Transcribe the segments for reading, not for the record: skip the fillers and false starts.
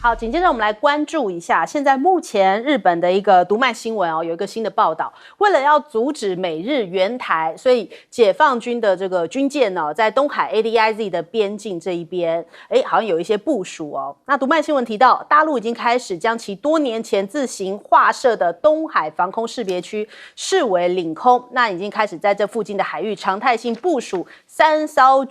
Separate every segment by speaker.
Speaker 1: 好，紧接着我们来关注一下，现在目前日本的一个读卖新闻有一个新的报道，为了要阻止美日援台，所以解放军的这个军舰在东海 ADIZ 的边境这一边，好像有一些部署哦。那读卖新闻提到，大陆已经开始将其多年前自行划设的东海防空识别区视为领空，那已经开始在这附近的海域常态性部署3艘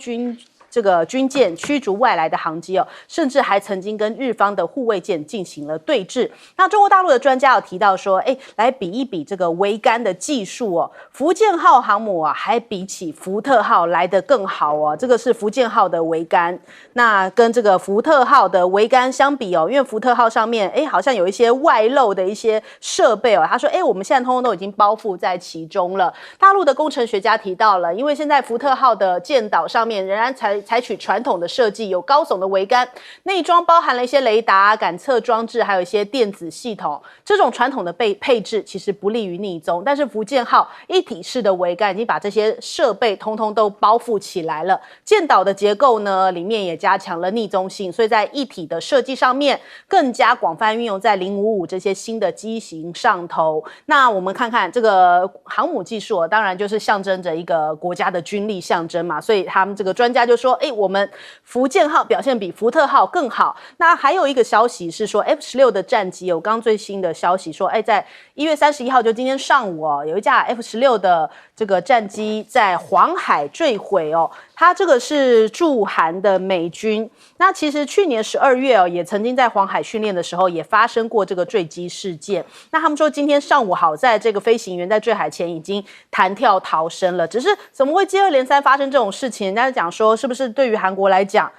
Speaker 1: 这个军舰驱逐外来的航机甚至还曾经跟日方的护卫舰进行了对峙。那中国大陆的专家有提到说，来比一比这个桅杆的技术福建号航母还比起福特号来得更好这个是福建号的桅杆，那跟这个福特号的桅杆相比因为福特号上面好像有一些外露的一些设备他说我们现在通通都已经包覆在其中了。大陆的工程学家提到了，因为现在福特号的舰岛上面仍然采取传统的设计，有高耸的桅杆，内装包含了一些雷达、感测装置，还有一些电子系统。这种传统的配置其实不利于匿踪，但是福建号一体式的桅杆已经把这些设备通通都包覆起来了。舰岛的结构呢，里面也加强了匿踪性，所以在一体的设计上面更加广泛运用在055这些新的机型上头。那我们看看这个航母技术当然就是象征着一个国家的军力象征嘛，所以他们这个专家就说我们福建号表现比福特号更好。那还有一个消息是说 F16 的战机刚最新的消息说在1月31号就今天上午有一架 F16 的这个战机在黄海坠毁它这个是驻韩的美军。那其实去年12月也曾经在黄海训练的时候也发生过这个坠机事件。那他们说今天上午好在这个飞行员在坠海前已经弹跳逃生了，只是怎么会接二连三发生这种事情？人家讲说是不是对于韩国来讲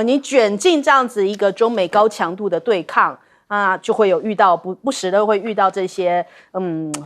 Speaker 1: 你卷进这样子一个中美高强度的对抗就会有遇到不时的会遇到这些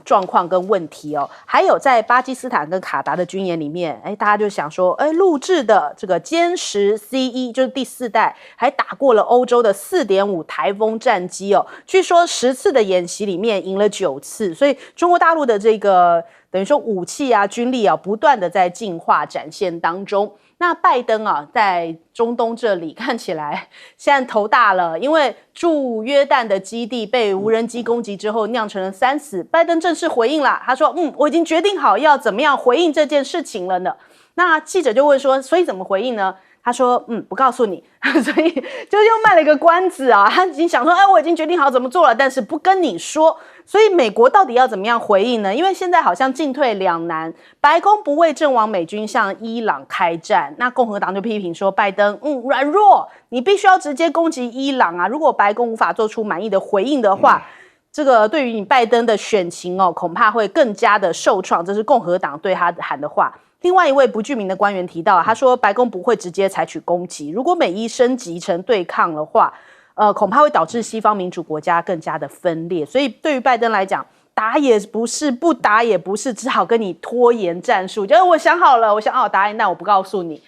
Speaker 1: 状况跟问题还有在巴基斯坦跟卡达的军演里面大家就想说陆制的这个歼十 C1 就是第4代还打过了欧洲的 4.5 台风战机据说10次的演习里面赢了9次，所以中国大陆的这个等于说武器军力不断的在进化展现当中。那拜登在中东这里看起来现在头大了，因为驻约旦的基地被无人机攻击之后酿成了3死，拜登正式回应了，他说我已经决定好要怎么样回应这件事情了呢。那记者就问说，所以怎么回应呢？他说不告诉你所以就又卖了一个关子他已经想说我已经决定好怎么做了，但是不跟你说。所以美国到底要怎么样回应呢？因为现在好像进退两难，白宫不为阵亡美军向伊朗开战，那共和党就批评说拜登软弱，你必须要直接攻击伊朗如果白宫无法做出满意的回应的话这个对于你拜登的选情恐怕会更加的受创，这是共和党对他喊的话。另外一位不具名的官员提到，他说白宫不会直接采取攻击，如果美伊升级成对抗的话恐怕会导致西方民主国家更加的分裂，所以对于拜登来讲，打也不是，不打也不是，只好跟你拖延战术，就是我想好了，我想好答案，但我不告诉你，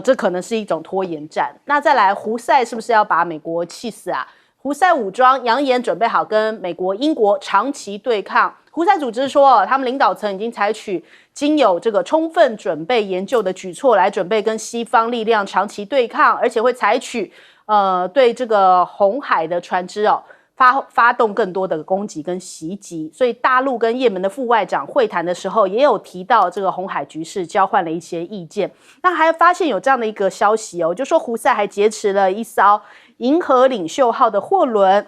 Speaker 1: 这可能是一种拖延战。那再来，胡塞是不是要把美国气死胡塞武装扬言准备好跟美国、英国长期对抗。胡塞组织说，他们领导层已经采取经有这个充分准备研究的举措来准备跟西方力量长期对抗，而且会采取对这个红海的船只发动更多的攻击跟袭击。所以大陆跟也门的副外长会谈的时候也有提到这个红海局势，交换了一些意见。那还发现有这样的一个消息就说胡塞还劫持了一艘银河领袖号的货轮，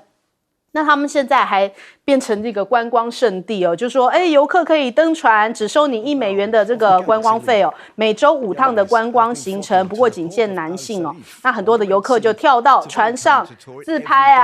Speaker 1: 那他们现在还变成这个观光胜地就说游客可以登船，只收你$1的这个观光费每周5趟的观光行程，不过仅限男性那很多的游客就跳到船上自拍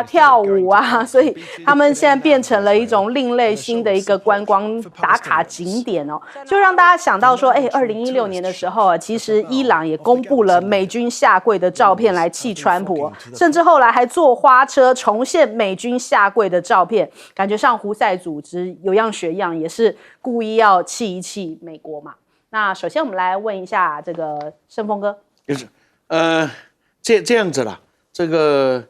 Speaker 1: 跳舞所以他们现在变成了一种另类新的一个观光打卡景点就让大家想到说2016年的时候其实伊朗也公布了美军下跪的照片来气川普甚至后来还坐花车重现美军下跪的照片，感觉上胡塞组织有样学样，也是故意要气一气美国嘛。那首先我们来问一下这个盛峰哥，
Speaker 2: 就是这样子啦，这个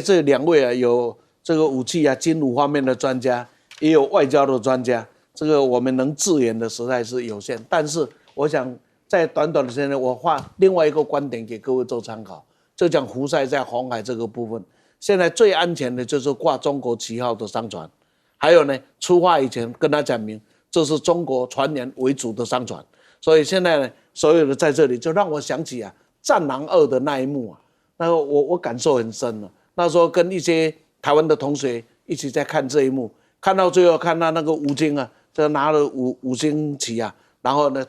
Speaker 2: 这两位有这个武器军武方面的专家，也有外交的专家，这个我们能自研的实在是有限。但是我想在短短的时间内，我画另外一个观点给各位做参考，就讲胡塞在红海这个部分，现在最安全的就是挂中国旗号的商船，还有呢，出发以前跟他讲明，这是中国船员为主的商船，所以现在呢，所有的在这里就让我想起啊，《战狼2》的那一幕啊，那个我感受很深了。那时候跟一些台湾的同学一起在看这一幕，看到最后看到那个吴京啊，这拿了五星旗啊，然后呢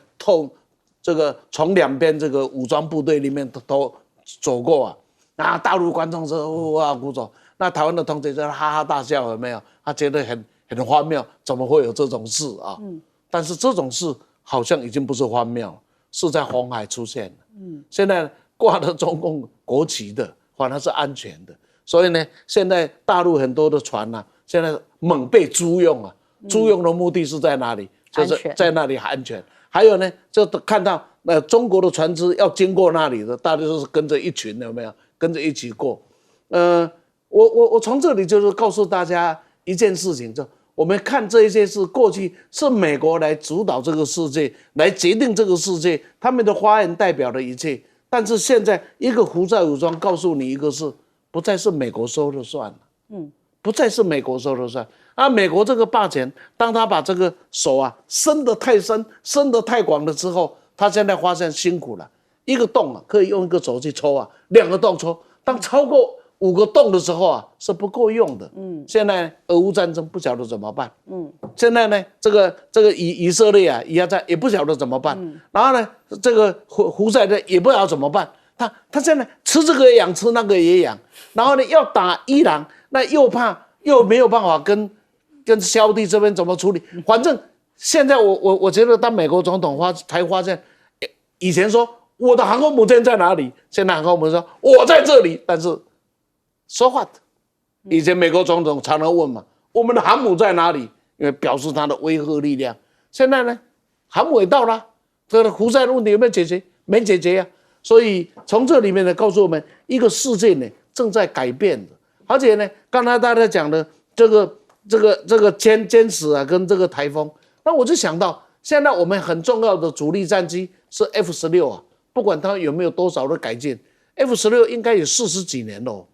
Speaker 2: 这个从两边这个武装部队里面都走过啊，那大陆观众说哇鼓掌，那台湾的同学就哈哈大笑，有没有？他觉得很荒谬，怎么会有这种事啊？但是这种事好像已经不是荒谬，是在红海出现了。现在挂了中共国旗的，反而是安全的。所以呢，现在大陆很多的船啊，现在猛被租用啊，租用的目的是在哪里？就是在那里安全。还有呢，就看到中国的船只要经过那里的，大家都是跟着一群，有没有？跟着一起过。我从这里就是告诉大家一件事情，就我们看这一些事，过去是美国来主导这个世界，来决定这个世界，他们的发言代表了一切。但是现在一个胡塞武装告诉你一个事，不再是美国说了算了，不再是美国说了算。美国这个霸权，当他把这个手啊伸得太深、伸得太广了之后，他现在发现辛苦了。一个洞啊，可以用一个手去抽啊，2个洞抽。当超过5个洞的时候啊，是不够用的。现在俄乌战争不晓得怎么办。现在呢，这个以色列啊，也不晓得怎么办。然后呢，这个胡塞的也不知道怎么办。他现在吃这个也养，吃那个也养。然后呢，要打伊朗，那又没有办法跟萧地这边怎么处理？反正现在我觉得当美国总统才发现，以前说我的航空母舰在哪里，现在航空母舰说我在这里，但是说话，以前美国总统常常问嘛，我们的航母在哪里？因为表示他的威慑力量。现在呢，航母也到了，这个胡塞的问题有没有解决？没解决啊。所以从这里面呢，告诉我们一个世界呢正在改变的。而且呢，刚才大家讲的这个歼十啊，跟这个台风，那我就想到，现在我们很重要的主力战机是 F-16啊，不管它有没有多少的改进 ，F-16应该有40几年了，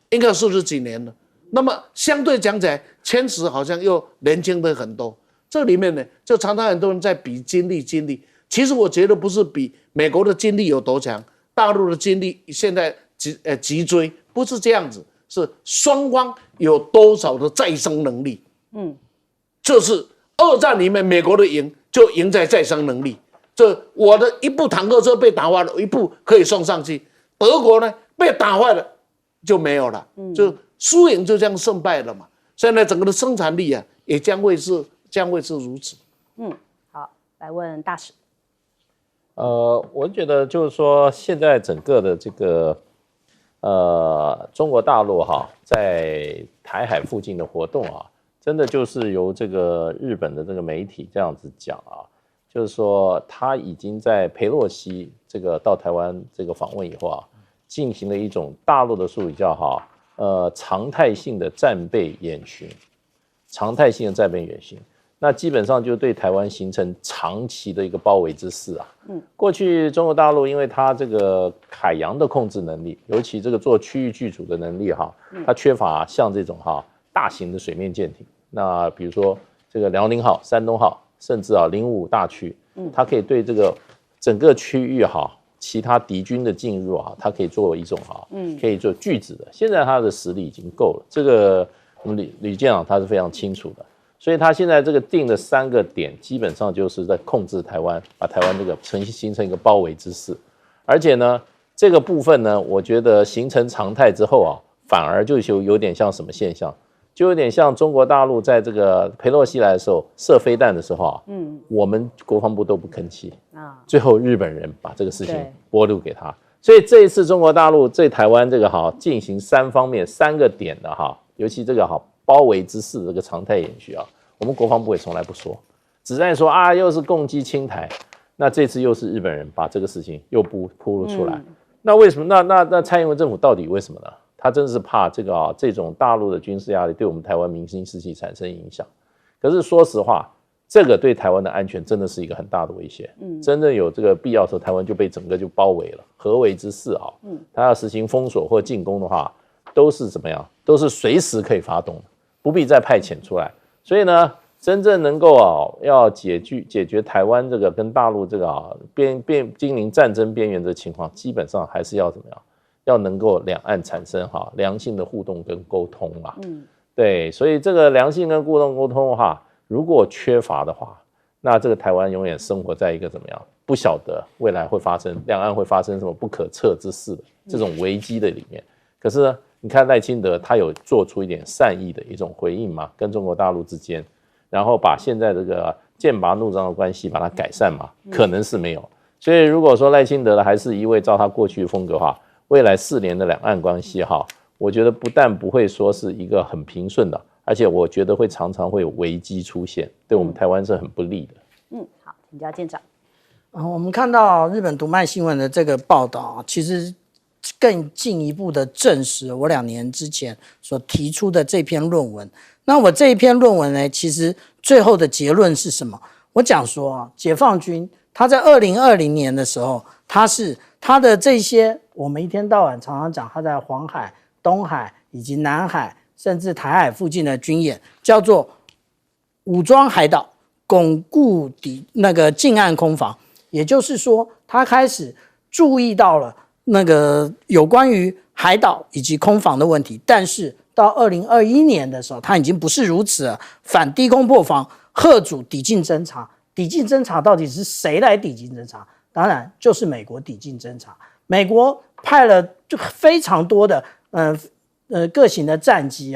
Speaker 2: 应该有40几年了。那么相对讲起来，歼十好像又年轻的很多。这里面呢，就常常很多人在比军力。其实我觉得不是比美国的军力有多强，大陆的军力现在急追，不是这样子。是双方有多少的再生能力？就是2战里面美国的赢就赢在再生能力。这我的一部坦克车被打坏了，一部可以送上去。德国呢被打坏了就没有了，就输赢就这样胜败了嘛。现在整个的生产力啊也将会是如此。
Speaker 1: 好，来问大使。
Speaker 3: 我觉得就是说现在整个的这个。中国大陆在台海附近的活动啊，真的就是由这个日本的这个媒体这样子讲啊，就是说他已经在裴洛西这个到台湾这个访问以后啊，进行了一种大陆的术语叫常态性的战备演训，那基本上就对台湾形成长期的一个包围之势啊。过去中国大陆因为它这个海洋的控制能力，尤其这个做区域剧组的能力它缺乏像这种大型的水面舰艇。那比如说这个辽宁号、山东号，甚至055大区，它可以对这个整个区域其他敌军的进入它可以做一种可以做拒止的。现在它的实力已经够了，这个我们吕舰长他是非常清楚的。所以他现在这个定的3个点，基本上就是在控制台湾，把台湾这个形成一个包围之势。而且呢，这个部分呢，我觉得形成常态之后反而就有点像什么现象，就有点像中国大陆在这个裴洛西来的时候射飞弹的时候我们国防部都不吭气最后日本人把这个事情拨路给他。所以这一次中国大陆对台湾这个进行3方面3个点的尤其这个包围之势这个常态演习我们国防部也从来不说，只在说又是共击侵台。那这次又是日本人把这个事情又铺露出来。那为什么？那蔡英文政府到底为什么呢？他真是怕这种大陆的军事压力对我们台湾民生士气产生影响。可是说实话，这个对台湾的安全真的是一个很大的威胁。真正有这个必要的时候，台湾就被整个就包围了，合围之势啊。他要实行封锁或进攻的话，都是怎么样？都是随时可以发动的，不必再派遣出来。所以呢，真正能够要解决台湾这个跟大陆这个经营战争边缘的情况，基本上还是要怎么样？要能够两岸产生良性的互动跟沟通啦。对，所以这个良性跟互动沟通的话，如果缺乏的话，那这个台湾永远生活在一个怎么样？不晓得未来会发生两岸会发生什么不可测之事的这种危机的里面。可是呢，你看赖清德他有做出一点善意的一种回应嘛，跟中国大陆之间，然后把现在这个剑拔弩张的关系把它改善嘛，可能是没有。所以如果说赖清德还是一味照他过去的风格的话，未来4年的两岸关系我觉得不但不会说是一个很平顺的，而且我觉得会常常会有危机出现，对我们台湾是很不利的。
Speaker 1: 好，请教舰长。
Speaker 4: 我们看到日本读卖新闻的这个报道，其实更进一步的证实我2年之前所提出的这篇论文。那我这一篇论文呢，其实最后的结论是什么？我讲说解放军他在2020年的时候，他的这些我们一天到晚常常讲他在黄海、东海以及南海甚至台海附近的军演，叫做武装海岛，巩固那个近岸空防。也就是说，他开始注意到了那个有关于海岛以及空防的问题，但是到2021年的时候，他已经不是如此了。反低空破防，嚇阻抵近侦察。抵近侦察到底是谁来抵近侦察？当然就是美国抵近侦察。美国派了非常多的各型的战机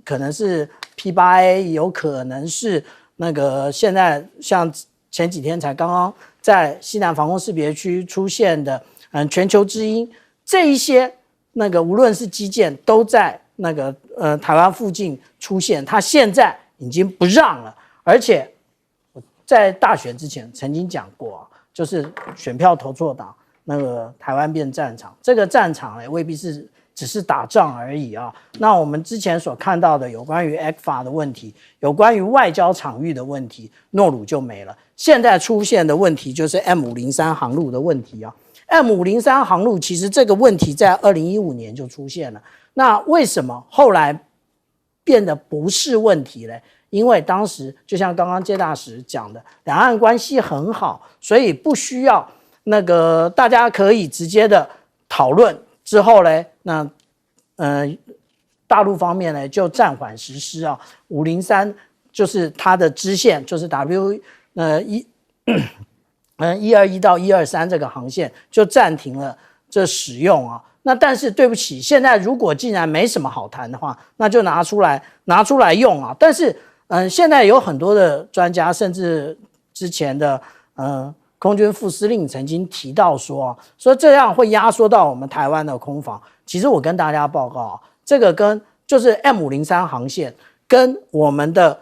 Speaker 4: 可能是 P8A， 有可能是那个现在像前几天才刚刚在西南防空识别区出现的全球之鹰，这一些那个无论是基建都在那个台湾附近出现，它现在已经不让了。而且在大选之前曾经讲过就是选票投错党，那个台湾变战场，这个战场未必是只是打仗而已那我们之前所看到的有关于 ECFA 的问题，有关于外交场域的问题，诺鲁就没了。现在出现的问题就是 M503 航路的问题M503 航路其实这个问题在2015年就出现了，那为什么后来变得不是问题呢？因为当时就像刚刚介大使讲的，两岸关系很好，所以不需要那个大家可以直接的讨论。之后呢，那大陆方面呢就暂缓实施503就是它的支线，就是 121到123这个航线就暂停了这使用那但是对不起，现在如果既然没什么好谈的话，那就拿出来用但是现在有很多的专家，甚至之前的空军副司令曾经提到说这样会压缩到我们台湾的空防。其实我跟大家报告这个跟就是 M503 航线跟我们的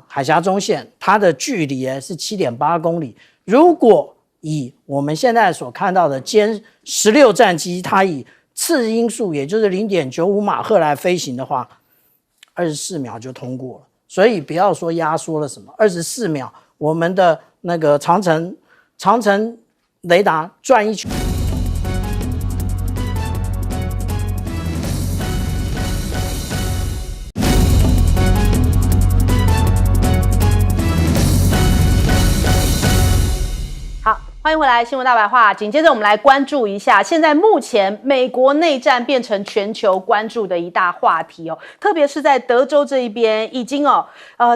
Speaker 4: 海峡中线，它的距离是 7.8 公里。如果以我们现在所看到的歼16战机，它以次音速也就是 0.95 马赫来飞行的话，24秒就通过了。所以不要说压缩了什么，24秒我们的那个长城雷达转一圈。
Speaker 1: 欢迎回来，新闻大白话。紧接着我们来关注一下，现在目前美国内战变成全球关注的一大话题特别是在德州这一边，已经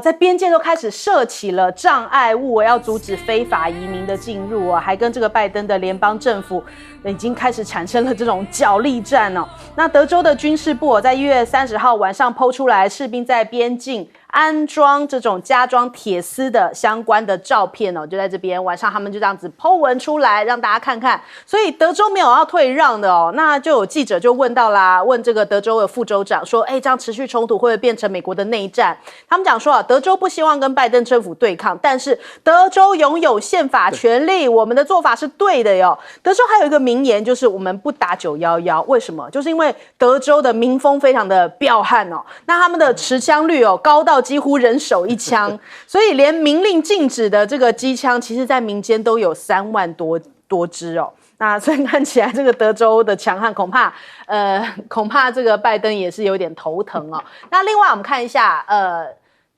Speaker 1: 在边界都开始设起了障碍物，要阻止非法移民的进入还跟这个拜登的联邦政府已经开始产生了这种角力战那德州的军事部在1月30号晚上抛出来，士兵在边境安装这种加装铁丝的相关的照片就在这边晚上他们就这样子 po 文出来让大家看看，所以德州没有要退让的那就有记者就问到啦，问这个德州的副州长说这样持续冲突会不会变成美国的内战？他们讲说德州不希望跟拜登政府对抗，但是德州拥有宪法权利，我们的做法是对的哟。德州还有一个名言，就是我们不打911，为什么？就是因为德州的民风非常的彪悍那他们的持枪率高到几乎人手一枪，所以连明令禁止的这个机枪，其实在民间都有3万多支哦。那所以看起来这个德州的强悍，恐怕这个拜登也是有点头疼哦。那另外我们看一下，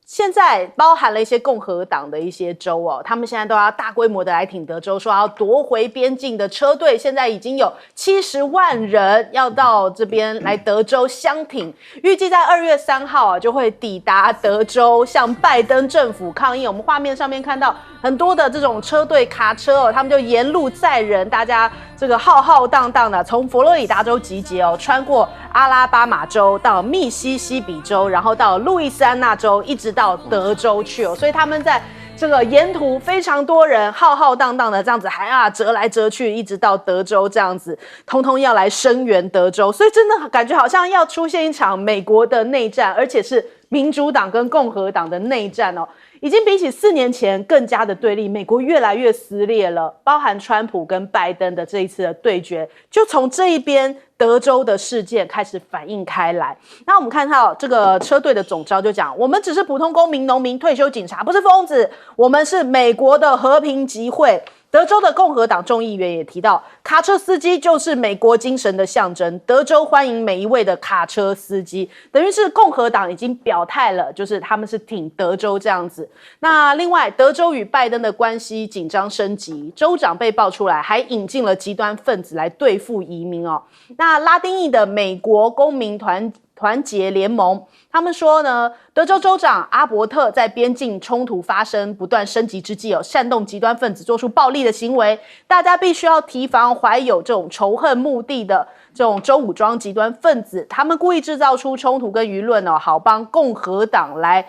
Speaker 1: 现在包含了一些共和党的一些州哦，他们现在都要大规模的来挺德州，说要夺回边境的车队，现在已经有70万人要到这边来德州相挺，预计在2月3号啊就会抵达德州，向拜登政府抗议。我们画面上面看到很多的这种车队卡车哦，他们就沿路载人，大家这个浩浩荡荡的从佛罗里达州集结哦，穿过阿拉巴马州到密西西比州，然后到路易斯安那州，一直到德州去哦，所以他们在这个沿途非常多人浩浩荡荡的这样子，还折来折去，一直到德州这样子，通通要来声援德州，所以真的感觉好像要出现一场美国的内战，而且是民主党跟共和党的内战哦。已经比起4年前更加的对立，美国越来越撕裂了，包含川普跟拜登的这一次的对决，就从这一边德州的事件开始反映开来。那我们看到这个车队的总召就讲，我们只是普通公民、农民、退休警察，不是疯子，我们是美国的和平集会。德州的共和党众议员也提到，卡车司机就是美国精神的象征，德州欢迎每一位的卡车司机，等于是共和党已经表态了，就是他们是挺德州这样子。那另外，德州与拜登的关系紧张升级，州长被爆出来还引进了极端分子来对付移民哦。那拉丁裔的美国公民团结联盟，他们说呢，德州州长阿伯特在边境冲突发生不断升级之际，煽动极端分子做出暴力的行为，大家必须要提防怀有这种仇恨目的的这种州武装极端分子，他们故意制造出冲突跟舆论哦，好帮共和党来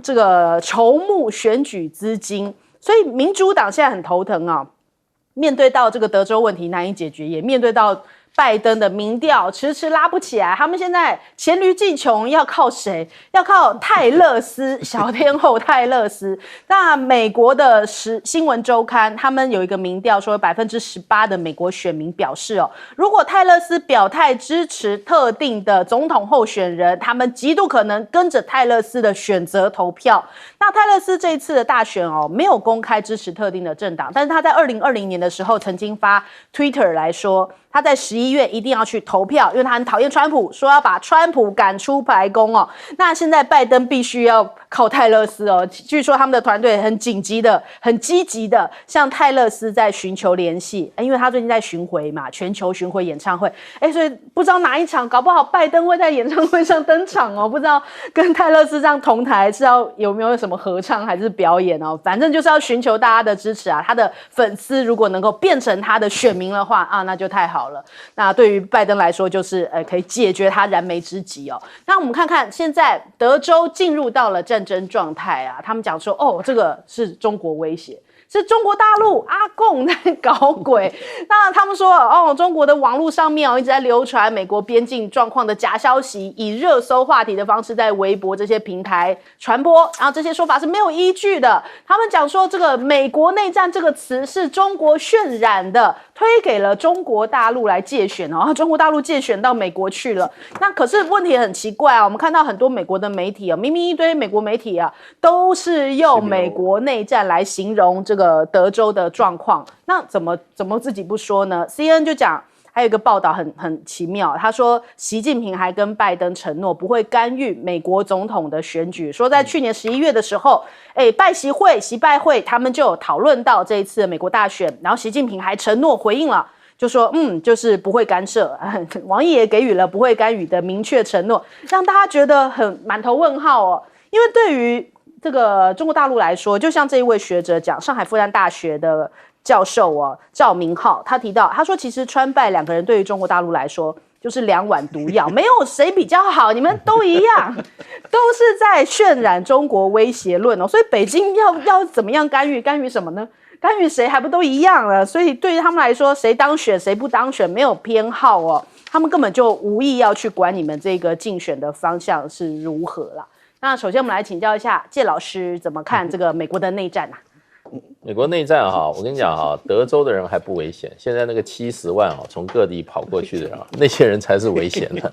Speaker 1: 这个筹募选举资金，所以民主党现在很头疼啊，面对到这个德州问题难以解决，也面对到拜登的民调迟迟拉不起来，他们现在黔驴技穷，要靠谁？要靠泰勒斯小天后泰勒斯。那美国的新闻周刊他们有一个民调说，18%的美国选民表示哦，如果泰勒斯表态支持特定的总统候选人，他们极度可能跟着泰勒斯的选择投票。那泰勒斯这一次的大选哦，没有公开支持特定的政党，但是他在2020年的时候曾经发 Twitter 来说，他在11月一定要去投票，因为他很讨厌川普，说要把川普赶出白宫哦。那现在拜登必须要靠泰勒斯哦，据说他们的团队很紧急的、很积极的向泰勒斯在寻求联系，因为他最近在巡回嘛，全球巡回演唱会，所以不知道哪一场，搞不好拜登会在演唱会上登场哦，不知道跟泰勒斯这样同台是要有没有什么合唱还是表演哦，反正就是要寻求大家的支持啊，他的粉丝如果能够变成他的选民的话啊，那就太好了。那对于拜登来说，就是可以解决他燃眉之急哦。那我们看看现在德州进入到了战争状态啊，他们讲说哦，这个是中国威胁。是中国大陆阿共在搞鬼。那他们说哦，中国的网络上面一直在流传美国边境状况的假消息，以热搜话题的方式在微博这些平台传播，然后这些说法是没有依据的。他们讲说这个美国内战这个词是中国渲染的，推给了中国大陆来介选哦，中国大陆介选到美国去了。那可是问题很奇怪啊，我们看到很多美国的媒体啊，明明一堆美国媒体啊，都是用美国内战来形容这个德州的状况。那怎么自己不说呢 ？CNN 就讲。还有一个报道很奇妙，他说习近平还跟拜登承诺不会干预美国总统的选举，说在去年11月的时候，习拜会他们就有讨论到这一次的美国大选，然后习近平还承诺回应了，就说就是不会干涉，王毅也给予了不会干预的明确承诺，让大家觉得很满头问号哦，因为对于这个中国大陆来说，就像这一位学者讲，上海复旦大学的教授赵明浩，他提到，他说其实川拜两个人对于中国大陆来说就是两碗毒药，没有谁比较好，你们都一样，都是在渲染中国威胁论哦。所以北京要怎么样干预？干预什么呢？干预谁还不都一样了？所以对于他们来说，谁当选谁不当选没有偏好哦，他们根本就无意要去管你们这个竞选的方向是如何啦。那首先我们来请教一下介老师怎么看这个美国的内战啊？
Speaker 3: 美国内战我跟你讲德州的人还不危险，现在那个70万从各地跑过去的人那些人才是危险的。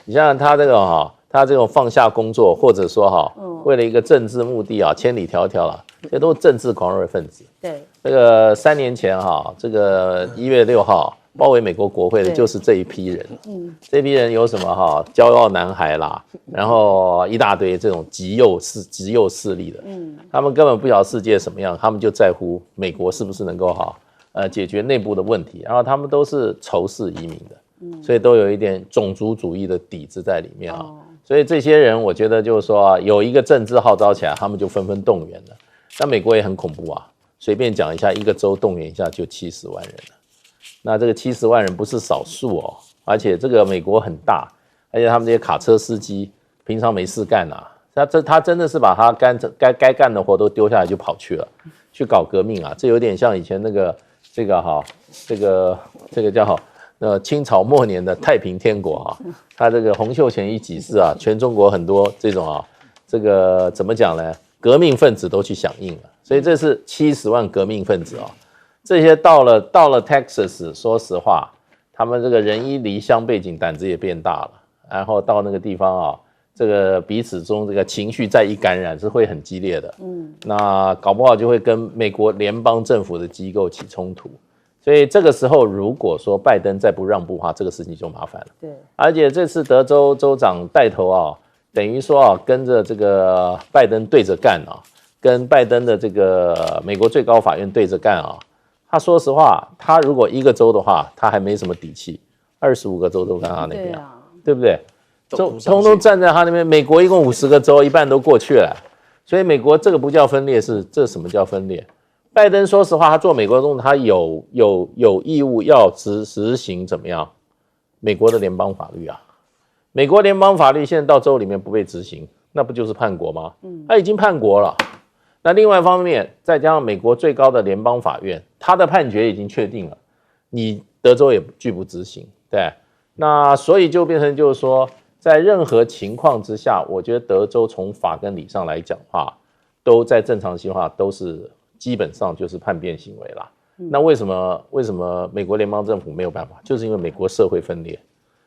Speaker 3: 你像他这个他这种放下工作，或者说为了一个政治目的啊，千里迢迢了，这都是政治狂热分子。
Speaker 1: 对，
Speaker 3: 这个3年前这个1月6号包围美国国会的就是这一批人。这批人有什么骄傲男孩啦，然后一大堆这种极右势力的。他们根本不晓得世界什么样，他们就在乎美国是不是能够解决内部的问题，然后他们都是仇视移民的，所以都有一点种族主义的底子在里面所以这些人，我觉得就是说有一个政治号召起来，他们就纷纷动员了。那美国也很恐怖随便讲一下，一个州动员一下就70万人了。那这个70万人不是少数而且这个美国很大，而且他们这些卡车司机平常没事干他真的是把他该干的活都丢下来就跑去了，去搞革命这有点像以前这个叫清朝末年的太平天国他这个洪秀全一起事全中国很多这种这个怎么讲呢？革命分子都去响应了，所以这是70万革命分子这些到了 Texas， 说实话，他们这个人一离乡背景，胆子也变大了，然后到那个地方这个彼此中这个情绪再一感染是会很激烈的，那搞不好就会跟美国联邦政府的机构起冲突。所以这个时候，如果说拜登再不让步的话，这个事情就麻烦了。
Speaker 1: 对，
Speaker 3: 而且这次德州州长带头等于说跟着这个拜登对着干跟拜登的这个美国最高法院对着干他说实话，他如果一个州的话，他还没什么底气，25个州都在他那边，对不对？通通站在他那边。美国一共50个州，一半都过去了，所以美国这个不叫分裂，这什么叫分裂？拜登说实话，他做美国总统，他有义务要执行怎么样？美国的联邦法律美国联邦法律现在到州里面不被执行，那不就是叛国吗？他已经叛国了。那另外一方面，再加上美国最高的联邦法院，他的判决已经确定了，你德州也拒不执行，对。那所以就变成就是说，在任何情况之下，我觉得德州从法跟理上来讲的话，都在正常情况下都是基本上就是叛变行为啦。那为什么美国联邦政府没有办法？就是因为美国社会分裂，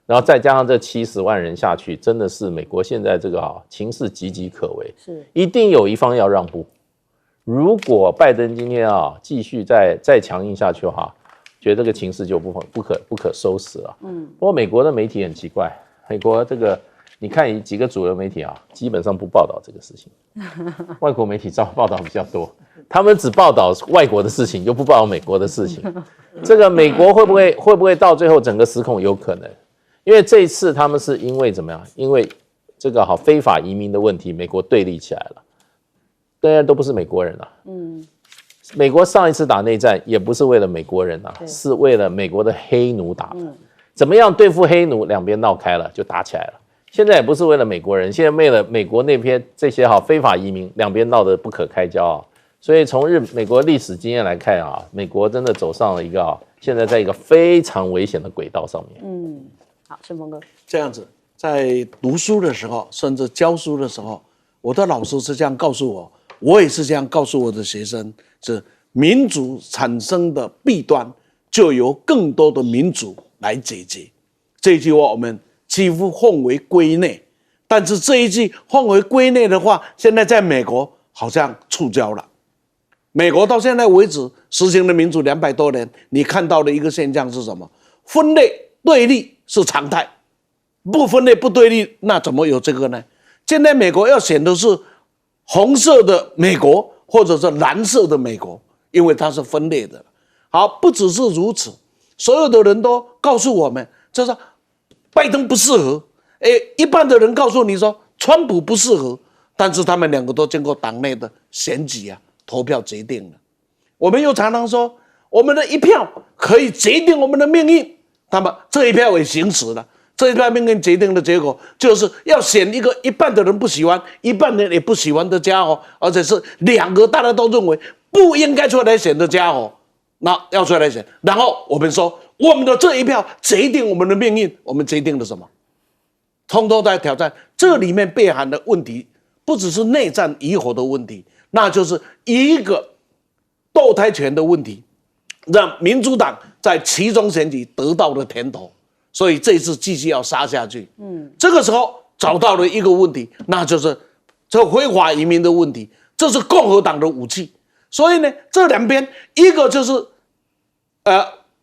Speaker 3: 然后再加上这70万人下去，真的是美国现在这个情势岌岌可危，
Speaker 1: 是一
Speaker 3: 定有一方要让步。如果拜登今天继续再强硬下去的话，觉得这个情势就不可收拾了。不过美国的媒体很奇怪，美国这个你看几个主流媒体基本上不报道这个事情，外国媒体报道比较多，他们只报道外国的事情，又不报道美国的事情。这个美国会不会到最后整个失控？有可能，因为这一次他们是因为怎么样？因为这个非法移民的问题，美国对立起来了。当然都不是美国人美国上一次打内战也不是为了美国人是为了美国的黑奴打的。怎么样对付黑奴？两边闹开了就打起来了。现在也不是为了美国人，现在为了美国那边这些非法移民，两边闹得不可开交所以从美国历史经验来看美国真的走上了一个现在在一个非常危险的轨道上面。
Speaker 1: 好，顺峰哥，
Speaker 2: 这样子，在读书的时候，甚至教书的时候，我的老师是这样告诉我，我也是这样告诉我的学生：是民主产生的弊端，就由更多的民主来解决。这句话我们几乎奉为圭臬，但是这一句奉为圭臬的话，现在在美国好像触礁了。美国到现在为止实行了民主200多年，你看到的一个现象是什么？分裂对立是常态，不分裂不对立，那怎么有这个呢？现在美国要选的是红色的美国，或者是蓝色的美国，因为它是分裂的。好，不只是如此，所有的人都告诉我们，就是拜登不适合。一半的人告诉你说川普不适合，但是他们两个都经过党内的选举投票决定了。我们又常常说，我们的一票可以决定我们的命运，那么这一票也行使了。这一票命运决定的结果，就是要选一个一半的人不喜欢，一半人也不喜欢的家伙，而且是两个大家都认为不应该出来选的家伙，那要出来选。然后我们说，我们的这一票决定我们的命运，我们决定了什么？通通在挑战。这里面背含的问题，不只是内战以后的问题，那就是一个堕胎权的问题，让民主党在其中选举得到了甜头。所以这一次继续要杀下去。这个时候找到了一个问题，那就是这非法移民的问题，这是共和党的武器。所以呢，这两边一个就是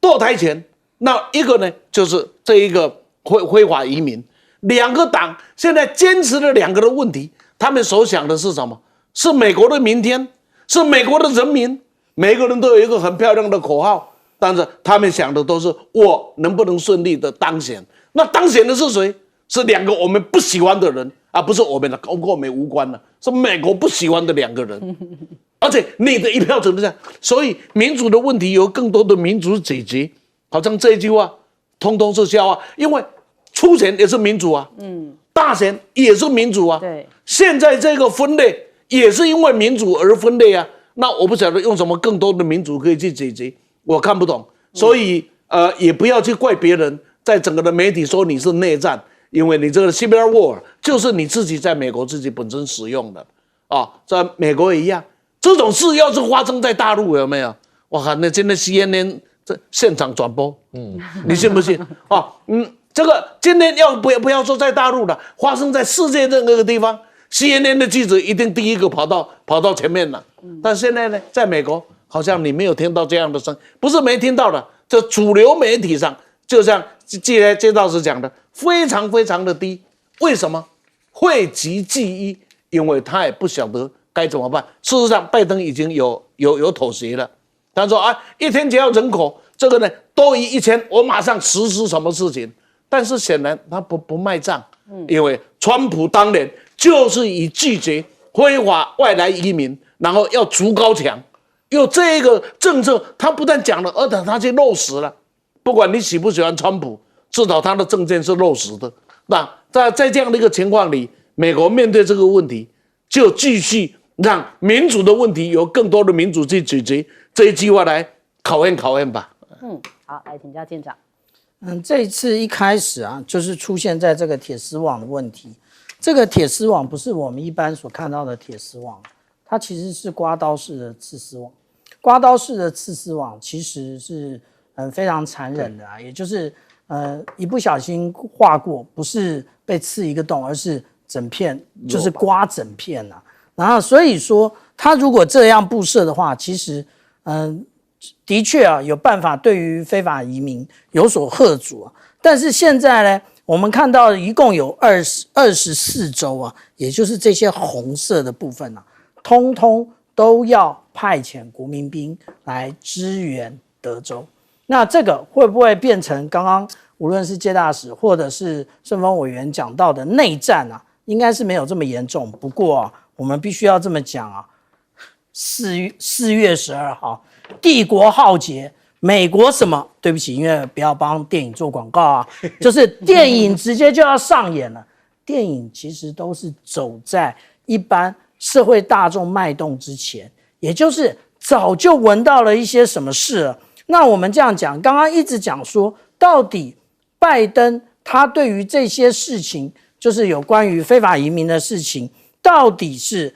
Speaker 2: 堕胎权，那一个呢就是这一个非法移民。两个党现在坚持了两个的问题，他们所想的是什么？是美国的明天，是美国的人民。每个人都有一个很漂亮的口号，但是他们想的都是我能不能顺利的当选。那当选的是谁？是两个我们不喜欢的人，而不是我们的，跟我们无关的，是美国不喜欢的两个人。而且你的一票怎么样？所以民主的问题由更多的民主解决，好像这一句话通通是笑话，因为出钱也是民主啊，大选也是民主啊，
Speaker 1: 对，
Speaker 2: 现在这个分类也是因为民主而分类啊。那我不晓得用什么更多的民主可以去解决，我看不懂。所以也不要去怪别人，在整个的媒体说你是内战，因为你这个 Civil War 就是你自己在美国自己本身使用的啊，在美国也一样。这种事要是发生在大陆有没有？我靠，那真的 CNN 这现场转播，你信不信啊？这个今天不要说在大陆了，发生在世界任何个地方。CNN 的记者一定第一个跑到前面了，但现在呢，在美国好像你没有听到这样的声，不是没听到的，这主流媒体上，就像介道士讲的，非常非常的低。为什么？讳疾忌医，因为他也不晓得该怎么办。事实上，拜登已经有妥协了，他说啊，一天只要人口这个呢多于1000，我马上实施什么事情。但是显然他不卖账，因为川普当年就是以拒绝非法外来移民，然后要筑高墙，有这个政策，他不但讲了，而且他去落实了。不管你喜不喜欢川普，至少他的政见是落实的。那在这样的一个情况里，美国面对这个问题，就继续让民主的问题由更多的民主去解决。这一句话来考验吧。
Speaker 1: 好，来请教舰长。
Speaker 4: 这一次一开始啊，就是出现在这个铁丝网的问题。这个铁丝网不是我们一般所看到的铁丝网，它其实是刮刀式的刺丝网。刮刀式的刺丝网其实是非常残忍的啊，也就是一不小心划过，不是被刺一个洞，而是整片就是刮整片啊。然后所以说，它如果这样布设的话，其实的确啊，有办法对于非法移民有所遏阻啊。但是现在呢，我们看到一共有24州啊，也就是这些红色的部分啊，通通都要派遣国民兵来支援德州。那这个会不会变成刚刚无论是介大使或者是顺风委员讲到的内战啊？应该是没有这么严重。不过啊，我们必须要这么讲啊，4月12号。帝国浩劫，美国什么？对不起，因为不要帮电影做广告啊，就是电影直接就要上演了。电影其实都是走在一般社会大众脉动之前，也就是早就闻到了一些什么事了。那我们这样讲，刚刚一直讲说，到底拜登他对于这些事情，就是有关于非法移民的事情，到底是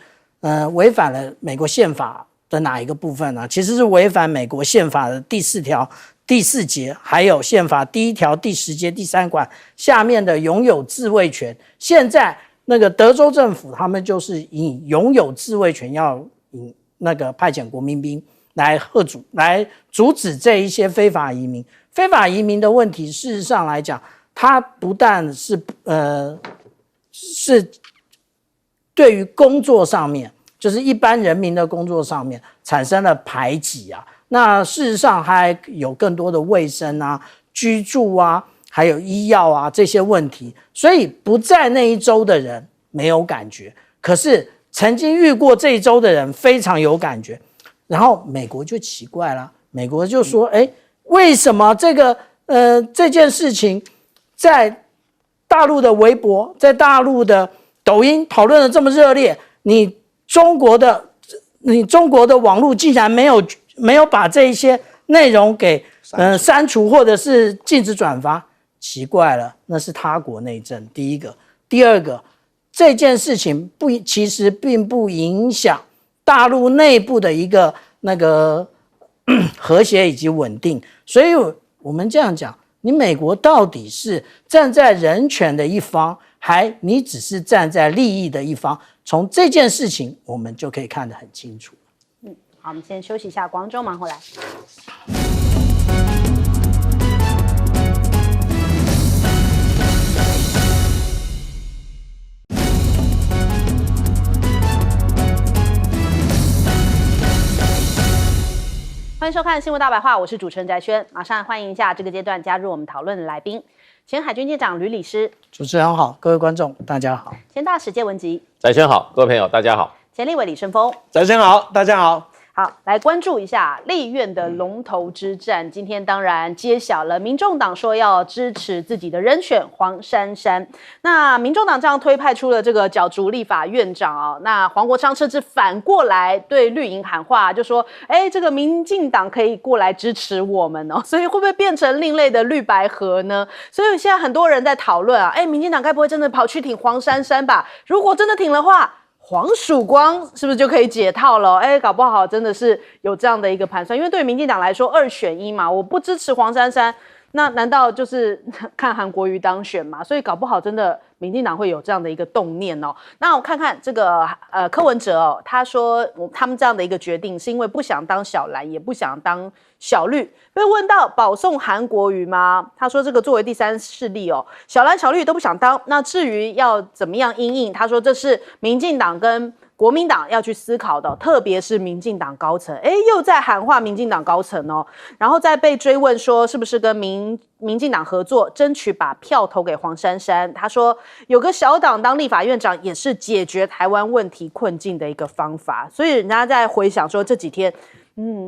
Speaker 4: 违反了美国宪法的哪一个部分呢？其实是违反美国宪法的第4条第4节，还有宪法第1条第10节第3款下面的拥有自卫权。现在那个德州政府他们就是以拥有自卫权，要以那个派遣国民兵来阻止这一些非法移民。非法移民的问题，事实上来讲，它不但是是对于工作上面，就是一般人民的工作上面产生了排挤啊。那事实上还有更多的卫生啊、居住啊，还有医药啊这些问题。所以不在那一州的人没有感觉，可是曾经遇过这一州的人非常有感觉。然后美国就奇怪了，美国就说：为什么这件事情在大陆的微博、在大陆的抖音讨论的这么热烈，你中国的网络竟然没有把这一些内容给删除或者是禁止转发？奇怪了，那是他国内政。第一个，第二个，这件事情其实并不影响大陆内部的一个和谐以及稳定。所以我们这样讲，你美国到底是站在人权的一方，还你只是站在利益的一方？从这件事情，我们就可以看得很清楚。
Speaker 1: 好，我们先休息一下，广州马上回来。欢迎收看《新闻大白话》，我是主持人翟轩，马上欢迎一下这个阶段加入我们讨论的来宾，前海军舰长吕礼师。
Speaker 4: 主持人好，各位观众大家好。
Speaker 1: 前大使谢文吉。
Speaker 3: 翟轩好，各位朋友大家好。
Speaker 1: 前立委李胜峰。
Speaker 2: 翟先好，大家好。
Speaker 1: 好，来关注一下立院的龙头之战。今天当然揭晓了，民众党说要支持自己的人选黄珊珊。那民众党这样推派出了这个角逐立法院长哦，那黄国昌甚至反过来对绿营喊话，就说：“这个民进党可以过来支持我们哦。”所以会不会变成另类的绿白合呢？所以现在很多人在讨论啊，民进党该不会真的跑去挺黄珊珊吧？如果真的挺的话，黄曙光是不是就可以解套了？搞不好真的是有这样的一个盘算，因为对于民进党来说2选1嘛，我不支持黄珊珊，那难道就是看韩国瑜当选嘛？所以搞不好真的民进党会有这样的一个动念哦。那我看看这个柯文哲哦，他说他们这样的一个决定是因为不想当小蓝，也不想当小绿。被问到保送韩国瑜吗？他说这个作为第三势力哦，小蓝小绿都不想当。那至于要怎么样因应，他说这是民进党跟国民党要去思考的，特别是民进党高层，又在喊话民进党高层哦，然后再被追问说是不是跟民进党合作，争取把票投给黄珊珊。他说有个小党当立法院长也是解决台湾问题困境的一个方法，所以人家在回想说这几天。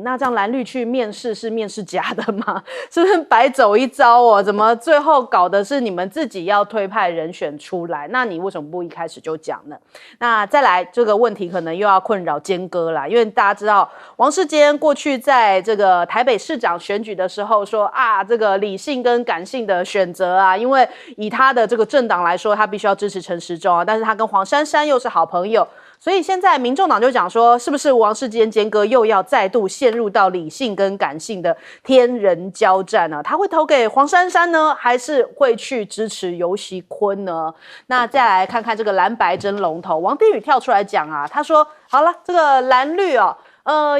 Speaker 1: 那这样蓝绿去面试是面试假的吗？是不是白走一遭哦？怎么最后搞的是你们自己要推派人选出来？那你为什么不一开始就讲呢？那再来这个问题可能又要困扰坚哥啦，因为大家知道王世坚过去在这个台北市长选举的时候说这个理性跟感性的选择啊，因为以他的这个政党来说，他必须要支持陈时中啊，但是他跟黄珊珊又是好朋友。所以现在民众党就讲说，是不是王世坚坚哥又要再度陷入到理性跟感性的天人交战呢？他会投给黄珊珊呢，还是会去支持游锡堃呢？那再来看看这个蓝白争龙头，王定宇跳出来讲啊，他说好了，这个蓝绿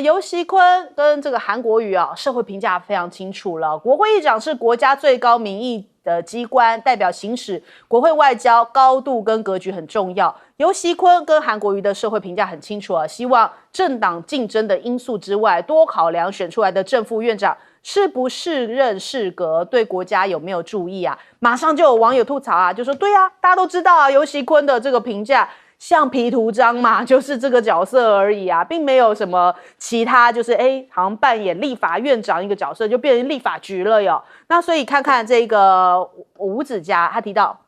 Speaker 1: 游锡堃跟这个韩国瑜社会评价非常清楚了。国会议长是国家最高民意的机关，代表行使国会外交，高度跟格局很重要。游锡堃跟韩国瑜的社会评价很清楚希望政党竞争的因素之外，多考量选出来的正副院长是不是任适格，对国家有没有注意啊？马上就有网友吐槽就说对大家都知道游锡堃的这个评价橡皮图章嘛，就是这个角色而已并没有什么其他，就是好像扮演立法院长一个角色就变成立法局了哟。那所以看看这个吴子嘉，他提到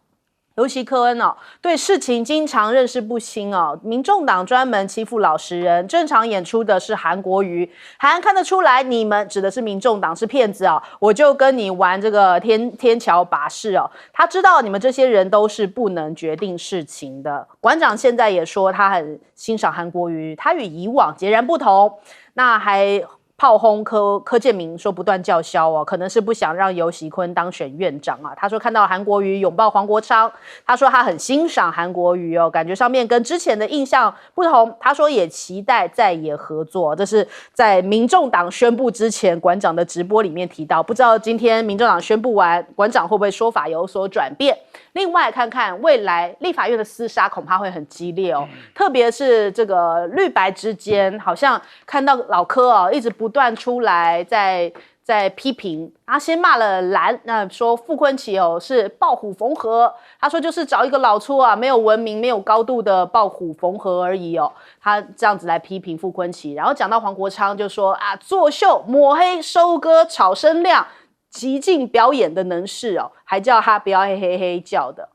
Speaker 1: 游锡堃对事情经常认识不清民众党专门欺负老实人，正常演出的是韩国瑜，还看得出来你们指的是民众党是骗子我就跟你玩这个天桥把式他知道你们这些人都是不能决定事情的。馆长现在也说他很欣赏韩国瑜，他与以往截然不同，那还炮轰柯建铭说不断叫嚣可能是不想让游锡堃当选院长他说看到韩国瑜拥抱黄国昌，他说他很欣赏韩国瑜感觉上面跟之前的印象不同，他说也期待再也合作。这是在民众党宣布之前馆长的直播里面提到，不知道今天民众党宣布完，馆长会不会说法有所转变？另外看看未来立法院的厮杀恐怕会很激烈特别是这个绿白之间，好像看到老柯一直不断出来在批评先骂了蓝，那说傅崐萁是抱虎缝河，他说就是找一个老粗没有文明没有高度的抱虎缝河而已他这样子来批评傅崐萁。然后讲到黄国昌就说作秀抹黑收割炒声量极尽表演的能事还叫他不要嘿嘿嘿叫的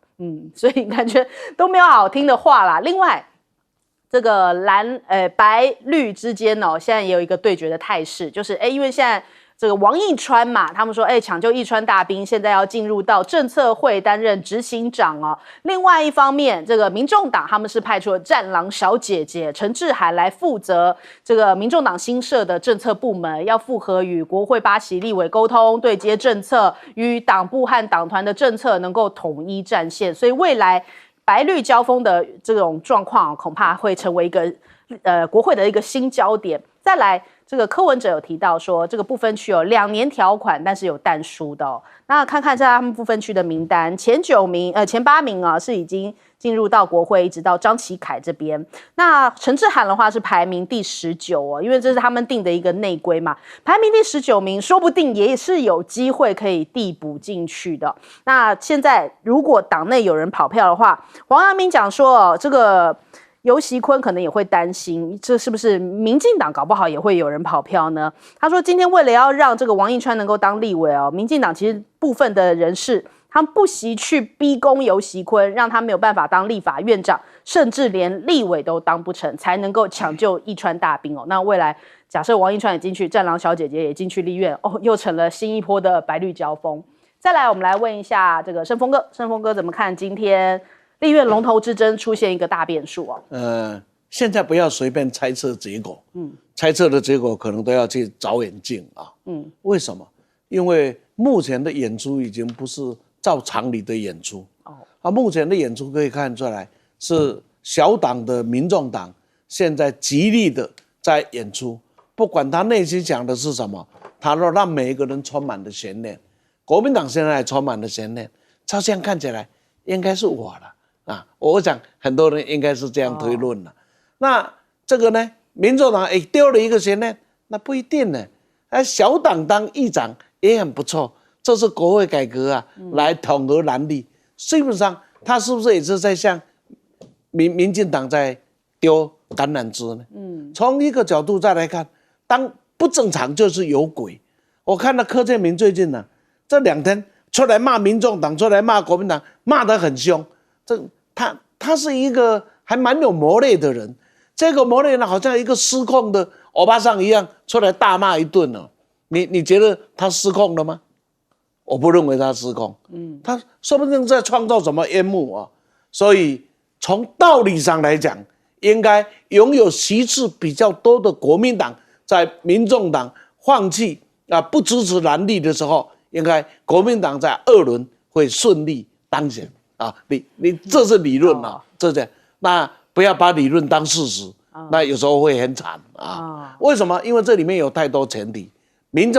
Speaker 1: 所以感觉都没有好听的话啦。另外这个白绿之间现在也有一个对决的态势，就是因为现在这个王义川嘛，他们说，抢救义川大兵，现在要进入到政策会担任执行长哦。另外一方面，这个民众党他们是派出了战狼小姐姐陈志涵来负责这个民众党新设的政策部门，要复合与国会8席立委沟通，对接政策，与党部和党团的政策能够统一战线。所以未来白绿交锋的这种状况，恐怕会成为一个国会的一个新焦点。再来，这个柯文哲有提到说，这个不分区有2年条款，但是有但书的哦。那看看在他们不分区的名单，前8名啊是已经进入到国会，一直到张启凯这边。那陈志涵的话是排名第19哦，因为这是他们定的一个内规嘛，排名第19名，说不定也是有机会可以递补进去的。那现在如果党内有人跑票的话，黄阳明讲说，这个游锡堃可能也会担心，这是不是民进党搞不好也会有人跑票呢？他说，今天为了要让这个王义川能够当立委哦，民进党其实部分的人士，他们不惜去逼宫游锡堃，让他没有办法当立法院长，甚至连立委都当不成，才能够抢救义川大兵哦。那未来假设王义川也进去，战狼小姐姐也进去立院哦，又成了新一波的白绿交锋。再来，我们来问一下这个盛峰哥，盛峰哥怎么看今天立院龙头之争出现一个大变数哦？
Speaker 2: 现在不要随便猜测结果，猜测的结果可能都要去找眼镜啊，为什么？因为目前的演出已经不是照常理的演出，目前的演出可以看出来是小党的民众党现在极力的在演出，不管他内心想的是什么，他都让每一个人充满了悬念。国民党现在也充满了悬念，照这样看起来应该是我了。我想很多人应该是这样推论了。那这个呢，民众党也丢了一个悬念，那不一定呢。小党当议长也很不错，这是国会改革啊，来统合蓝绿。基本上他是不是也是在向民进党在丢橄榄枝呢？从一个角度再来看，当不正常就是有鬼。我看到柯建铭最近呢，这2天出来骂民众党，出来骂国民党，骂得很凶。他是一个还蛮有谋略的人，这个谋略呢，好像一个失控的欧巴桑一样，出来大骂一顿了。你觉得他失控了吗？我不认为他失控，他说不定在创造什么烟幕啊。所以从道理上来讲，应该拥有席次比较多的国民党，在民众党放弃不支持蓝绿的时候，应该国民党在2轮会顺利当选。你这是理论啊，那不要把理论当事实，那有时候会很惨啊。为什么？因为这里面有太多前提。民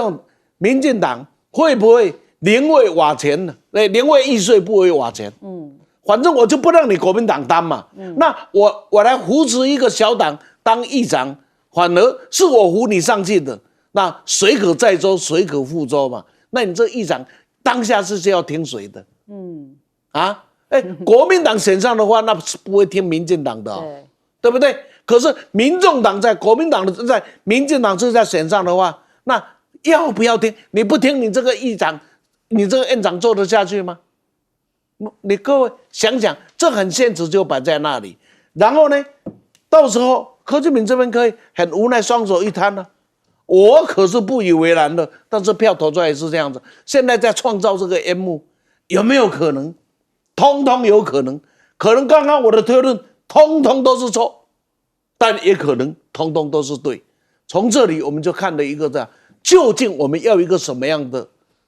Speaker 2: 进党会不会宁为瓦钱呢？宁为易碎，不为瓦钱。反正我就不让你国民党当嘛。那我来扶持一个小党当议长，反而是我扶你上去的。那水可载舟，水可覆舟嘛。那你这议长当下是要听谁的？国民党选上的话，那是不会听民进党的对不对？可是民众党在国民党在民进党这在选上的话，那要不要听？你不听，你这个议长，你这个院长做得下去吗？你各位想想，这很现实，就摆在那里。然后呢，到时候柯建铭这边可以很无奈，双手一摊了。我可是不以为然的，但是票投出来也是这样子。现在在创造这个烟幕，有没有可能？通通有可能，可能刚刚我的推论通通都是错，但也可能通通都是对。从这里我们就看了一个这样，究竟我们要一个什么样的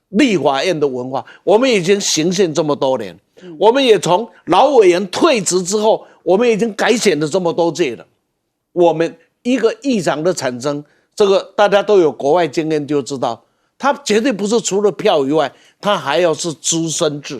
Speaker 2: 立法院的文化？我们已经行宪这么多年，我们也从老委员退职之后，我们已经改选了这么多届了。我们一个议长的产生，这个大家都有国外经验就知道，他绝对不是除了票以外，他还要是资深制。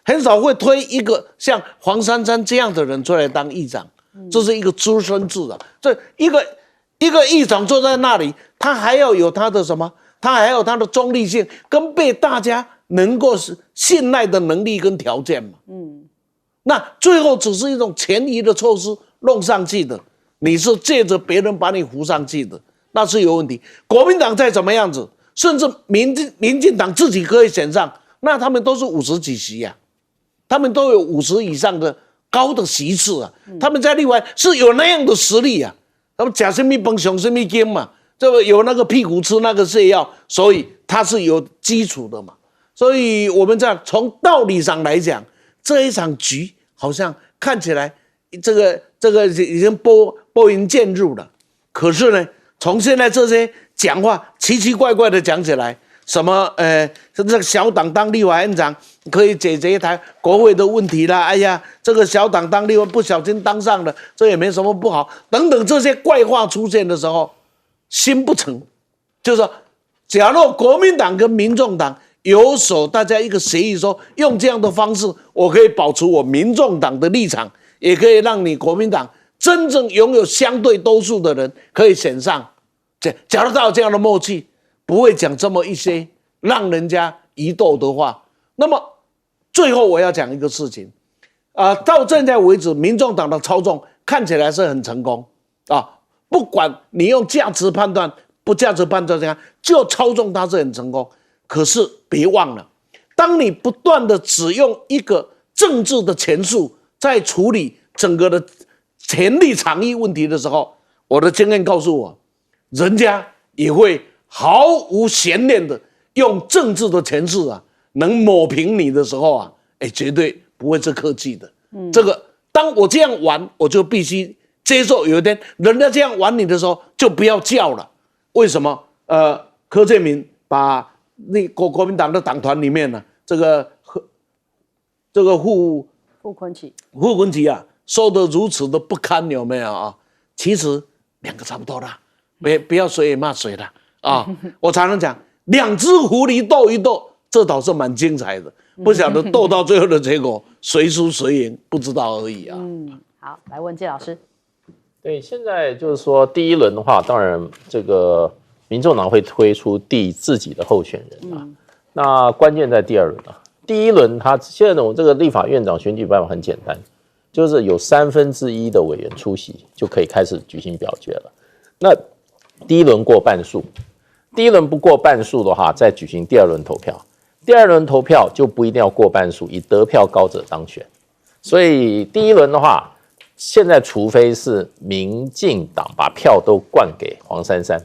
Speaker 2: 很少会推一个像黄珊珊这样的人出来当议长，这是一个资深制啊。这一个议长坐在那里，他还要有他的什么？他还有他的中立性，跟被大家能够信赖的能力跟条件嘛。那最后只是一种权宜的措施弄上去的，你是借着别人把你扶上去的，那是有问题。国民党再怎么样子，甚至民进党自己可以选上。那他们都是50几席啊，他们都有50以上的高的席次啊，他们在立法是有那样的实力啊。他们假什么崩熊什么金嘛，这个有那个屁股吃那个泻药，所以它是有基础的嘛。所以我们在从道理上来讲，这一场局好像看起来这个已经拨云见日了。可是呢，从现在这些讲话奇奇怪怪的讲起来，什么这个小党当立法院长可以解决一台国会的问题啦，哎呀，这个小党当立法不小心当上了，这也没什么不好，等等这些怪话出现的时候，心不成，就是说，假如国民党跟民众党有所大家一个协议说，用这样的方式，我可以保持我民众党的立场，也可以让你国民党真正拥有相对多数的人可以选上。假如他有这样的默契，不会讲这么一些让人家疑窦的话。那么最后我要讲一个事情，到现在为止，民众党的操纵看起来是很成功啊，不管你用价值判断、不价值判断这样，就操纵它是很成功。可是别忘了，当你不断的只用一个政治的钱数在处理整个的权力场域问题的时候，我的经验告诉我，人家也会毫无悬念的用政治的钱势能抹平你的时候绝对不会是客气的。这个当我这样玩，我就必须接受有一天人家这样玩你的时候，就不要叫了。为什么？柯建铭把国民党的党团里面呢，这个傅昆萁说得如此的不堪，有没有啊？其实两个差不多啦，不要谁也骂谁了啊！我常常讲，两只狐狸斗一斗，这倒是蛮精彩的。不晓得斗到最后的结果，谁输谁赢，不知道而已啊。
Speaker 1: 好，来问介老师。
Speaker 3: 对，现在就是说第一轮的话，当然这个民众党会推出自己的候选人啊。那关键在第二轮啊。第一轮他现在这个立法院长选举办法很简单，就是有1/3的委员出席就可以开始举行表决了。那第一轮过半数，第一轮不过半数的话，再举行第二轮投票。第二轮投票就不一定要过半数，以得票高者当选。所以第一轮的话，现在除非是民进党把票都灌给黄珊珊，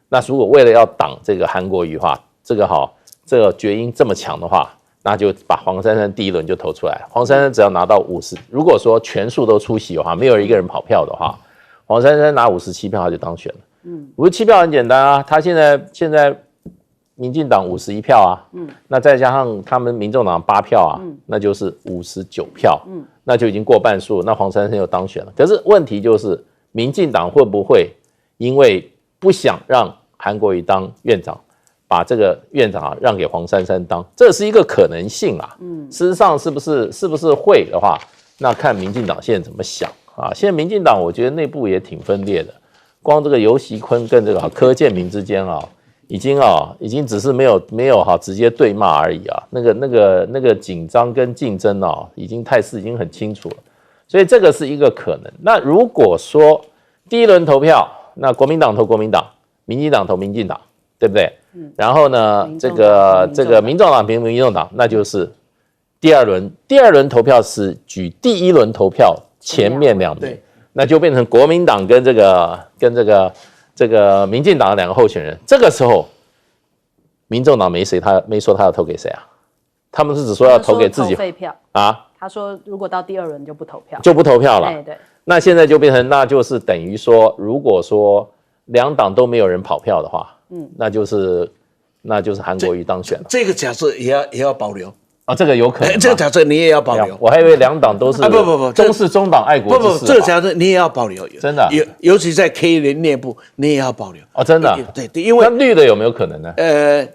Speaker 3: 那如果为了要挡这个韩国瑜的话，这个决因这么强的话，那就把黄珊珊第一轮就投出来。黄珊珊只要拿到50，如果说全数都出席的话，没有一个人跑票的话，黄珊珊拿57票他就当选了。57票很简单啊，他现在民进党51票啊，那再加上他们民众党8票啊，那就是59票，那就已经过半数，那黄珊珊又当选了。可是问题就是，民进党会不会因为不想让韩国瑜当院长，把这个院长让给黄珊珊当，这是一个可能性啊。事实上是不是会的话，那看民进党现在怎么想啊。现在民进党我觉得内部也挺分裂的，光这个游锡堃跟这个柯建铭之间已经只是没有直接对骂而已啊。那个紧张跟竞争态势已经很清楚了，所以这个是一个可能。那如果说第一轮投票，那国民党投国民党，民进党投民进党，对不对？然后呢，这个民众党凭民众党，那就是第二轮投票是举第一轮投票前面2名，那就变成国民党跟这个民进党的2个候选人。这个时候，民众党没说他要投给谁啊？他们是只说要投给自己
Speaker 1: 废票
Speaker 3: 啊。
Speaker 1: 他说如果到第二轮就不投票，了。对，
Speaker 3: 那现在就变成，那就是等于说，如果说2党都没有人跑票的话，那就是韩国瑜当选了。
Speaker 2: 这个假设也要保留
Speaker 3: 啊，这个有可能。
Speaker 2: 这个假设你也要保留。
Speaker 3: 我还以为2党都是
Speaker 2: 不，
Speaker 3: 中视中党爱国之士。
Speaker 2: 这个假设你也要保留，
Speaker 3: 真的。
Speaker 2: 尤其在 K 联内部，你也要保留。
Speaker 3: 哦，真的。
Speaker 2: 对，因为
Speaker 3: 那绿的有没有可能呢？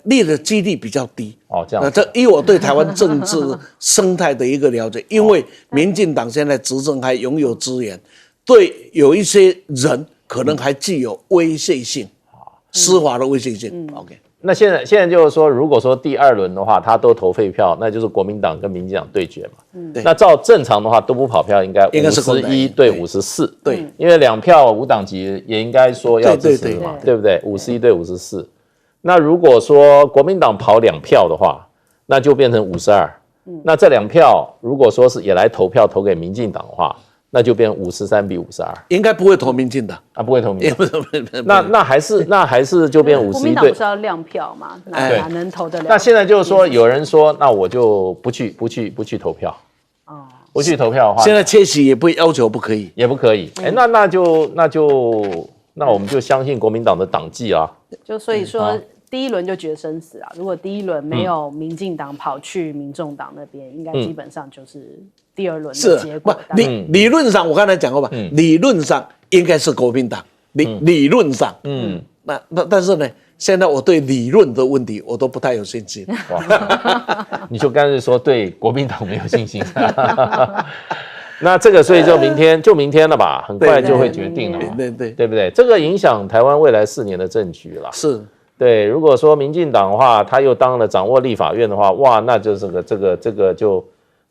Speaker 2: 绿的几率比较低。
Speaker 3: 哦，这样。
Speaker 2: 这以我对台湾政治生态的一个了解，因为民进党现在执政还拥有资源，对有一些人可能还具有威胁性，司法的威胁性。OK。
Speaker 3: 那现在就是说，如果说第2轮的话，他都投废票，那就是国民党跟民进党对决嘛。那照正常的话，都不跑票，应该51对54。对，因为2票无党籍也应该说要支持嘛，对不对？51对54。那如果说国民党跑2票的话，那就变成52。那这2票如果说是也来投票投给民进党的话，那就变53-52，
Speaker 2: 应该不会投民进党
Speaker 3: 啊，不会投民进党。
Speaker 2: 党。
Speaker 3: 那还是就变51
Speaker 1: 国民党不是要亮票吗？哪能投得了？
Speaker 3: 那现在就是说，有人说，那我就不去投票。哦，不去投票的话，
Speaker 2: 现在缺席也不要求不可以，
Speaker 3: 也不可以。哎，那我们就相信国民党的党纪啊。
Speaker 1: 就所以说。第一轮就决生死啊！如果第一轮没有民进党跑去民众党那边，应该基本上就是第二轮的结果。
Speaker 2: 理论上我刚才讲过吧，理论上应该是国民党，理论上，但是呢，现在我对理论的问题我都不太有信心。
Speaker 3: 你就干脆说对国民党没有信心。那这个所以就明天了吧，很快就会决定了嘛，对不对？这个影响台湾未来4年的政局了。
Speaker 2: 是。
Speaker 3: 对，如果说民进党的话，他又当了掌握立法院的话，哇，那就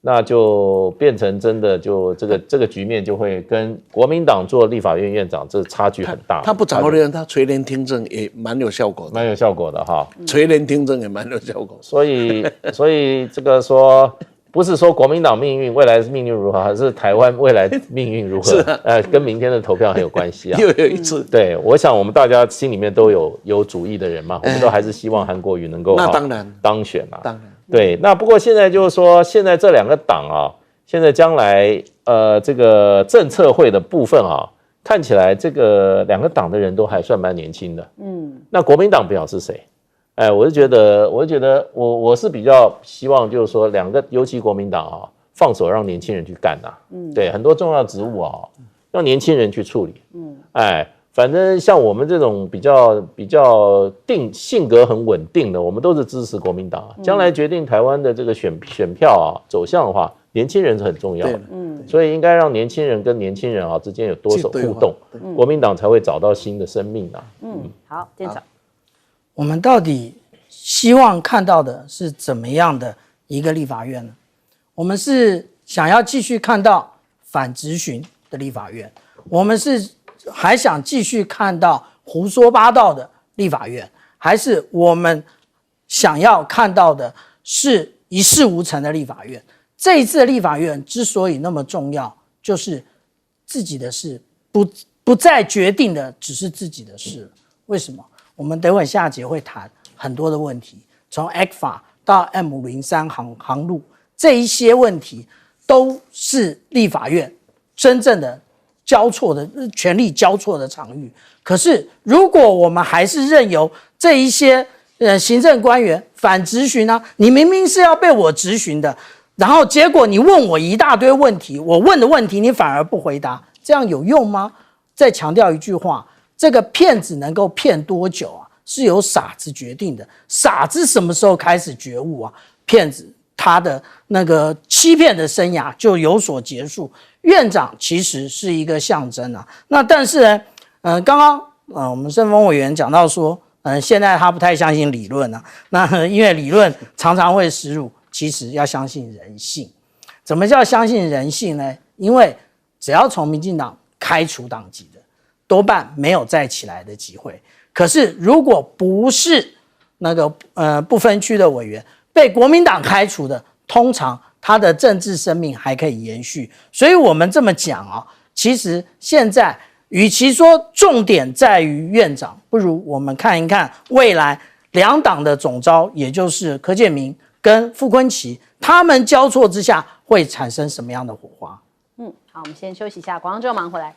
Speaker 3: 那就变成真的就这个局面就会跟国民党做立法院院长这差距很大。
Speaker 2: 他不掌握立法院，他垂帘听政也蛮有效果的，
Speaker 3: 蛮有效果的哈。
Speaker 2: 垂帘听政也蛮有效果。
Speaker 3: 所以这个说。不是说国民党命运未来命运如何，还是台湾未来命运如何？跟明天的投票很有关系啊。
Speaker 2: 又有一次，
Speaker 3: 对，我想我们大家心里面都有主意的人嘛，我们都还是希望韩国瑜能够
Speaker 2: 那当然
Speaker 3: 当选啊。
Speaker 2: 当然，
Speaker 3: 对。那不过现在就是说，现在这2个党啊，现在将来这个政策会的部分啊，看起来这个2个党的人都还算蛮年轻的。那国民党表示谁？哎，我是觉得我是比较希望就是说尤其国民党啊，放手让年轻人去干呐。对，很多重要职务啊，让年轻人去处理。哎，反正像我们这种比较性格很稳定的，我们都是支持国民党啊。将来决定台湾的这个选票啊走向的话，年轻人是很重要的。所以应该让年轻人跟年轻人啊之间有多手互动，国民党才会找到新的生命啊。
Speaker 1: 好，店长。
Speaker 4: 我们到底希望看到的是怎么样的一个立法院呢？我们是想要继续看到反质询的立法院，我们是还想继续看到胡说八道的立法院，还是我们想要看到的是一事无成的立法院？这一次的立法院之所以那么重要，就是自己的事不再决定的只是自己的事了。为什么？我们等会下节会谈很多的问题，从 ECFA 到 M03 航路这一些问题，都是立法院真正的权力交错的场域。可是，如果我们还是任由这一些行政官员反质询啊，你明明是要被我质询的，然后结果你问我一大堆问题，我问的问题你反而不回答，这样有用吗？再强调一句话。这个骗子能够骗多久啊？是由傻子决定的。傻子什么时候开始觉悟啊？骗子他的那个欺骗的生涯就有所结束。院长其实是一个象征啊。那但是呢，刚刚我们盛峰委员讲到说，现在他不太相信理论啊。那因为理论常常会失误，其实要相信人性。怎么叫相信人性呢？因为只要从民进党开除党籍的，多半没有再起来的机会。可是如果不是那个不分区的委员被国民党开除的，通常他的政治生命还可以延续。所以我们这么讲啊，其实现在与其说重点在于院长，不如我们看一看未来2党的总召，也就是柯建铭跟傅崐萁，他们交错之下会产生什么样的火花。
Speaker 1: 好，我们先休息一下，广告之后马上回来。